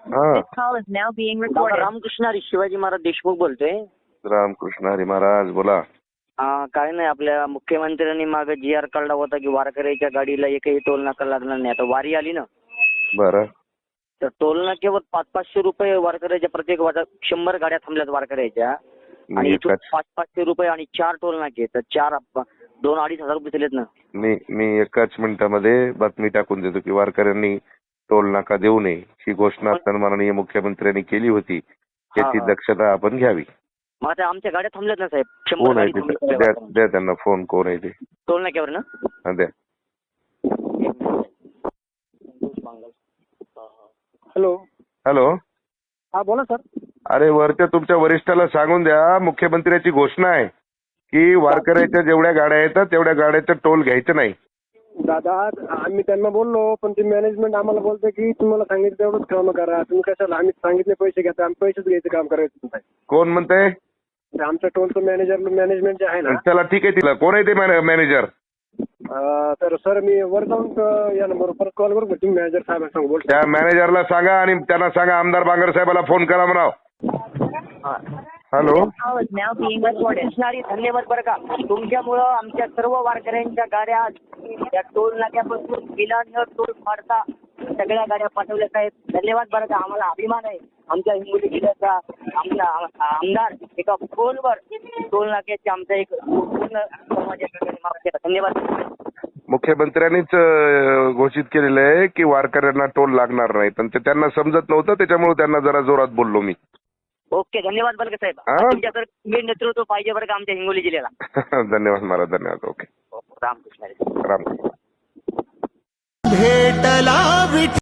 हा. This call is now being recorded. Ramakrishna Hari Shivaji Maharaj Deshmukh बोलतोय. रामकृष्ण हरी महाराज बोला. काय नाही, आपल्या मुख्यमंत्र्यांनी मागे GR काढला होता की वारकऱ्याच्या गाडीला एकही टोल नाका लागणार नाही. आता वारी आली ना, बरं. तर टोल नाक्यावर 500-500 रुपये वारकऱ्याच्या प्रत्येक 100 गाड्या थांबल्यात वारकऱ्याच्या, आणि मी इथून एकाच 500 रुपये आणि 4 टोल नाके, तर 2-2.5 हजार रुपये दिलेत ना. मी एकाच मिनिटामध्ये बातमी टाकून देतो की वारकऱ्यांनी टोल नाका देऊ नये ही घोषणा सन्माननीय मुख्यमंत्र्यांनी केली होती. त्याची दक्षता आपण घ्यावी. मग आता आमच्या गाड्या थांबल्यात ना साहेब, 100 कोण आहे गाडी ते? थांबल्यात द्या त्यांना फोन. कोण आहे ते? टोल नाक्यावर ना. हा, द्या. हॅलो. हॅलो. हा बोला सर. अरे वरच्या तुमच्या वरिष्ठाला सांगून द्या, मुख्यमंत्र्याची घोषणा आहे की वारकऱ्याच्या जेवढ्या गाड्या येतात तेवढ्या गाड्याचा टोल घ्यायचं नाही. दादा आम्ही त्यांना बोललो, पण ते मॅनेजमेंट आम्हाला बोलते की तुम्हाला सांगितलं तेवढंच काम करा, तुम्ही कशाला आम्ही सांगितले पैसे घ्या, आम्ही पैसेच घ्यायचं काम करायचं नाही. कोण म्हणतंय? आमचं टोलचं मॅनेजमेंट जे आहे ना. चला ठीक आहे. तिला कोण आहे ते मॅनेजर? तर सर मी वर जाऊन या नंबरवर परत कॉल करू, तुम्ही मॅनेजर साहेब सांगू बोलतो. त्या मॅनेजरला सांगा आणि त्यांना सांगा आमदार बांगर साहेबाला फोन करा म्हणाव. Hello. This call is now being recorded. धन्यवाद बरं का. तुमच्यामुळं आमच्या सर्व वारकऱ्यांच्या गाड्या त्या टोल नाक्यापासून बिलान टोल फाडता सगळ्या गाड्या पाठवल्या साहेब. धन्यवाद बरं का. आम्हाला अभिमान आहे आमच्या हिंगोली जिल्ह्याचा. आमचा आमदार एका फोनवर टोल नाक्याचे आमचा एक पूर्ण समाजाकडे माफ केला. धन्यवाद. मुख्यमंत्र्यांनीच घोषित केलेलं आहे की वारकऱ्यांना टोल लागणार नाही, पण ते त्यांना समजत नव्हतं, त्याच्यामुळे त्यांना जरा जोरात बोललो मी. ओके, धन्यवाद बरं का साहेब. तुमच्याकडे नेतृत्व पाहिजे बरं का आमच्या हिंगोली जिल्ह्याला. धन्यवाद महाराज. धन्यवाद. ओके. रामकृष्ण. रामकृष्ण. भेटला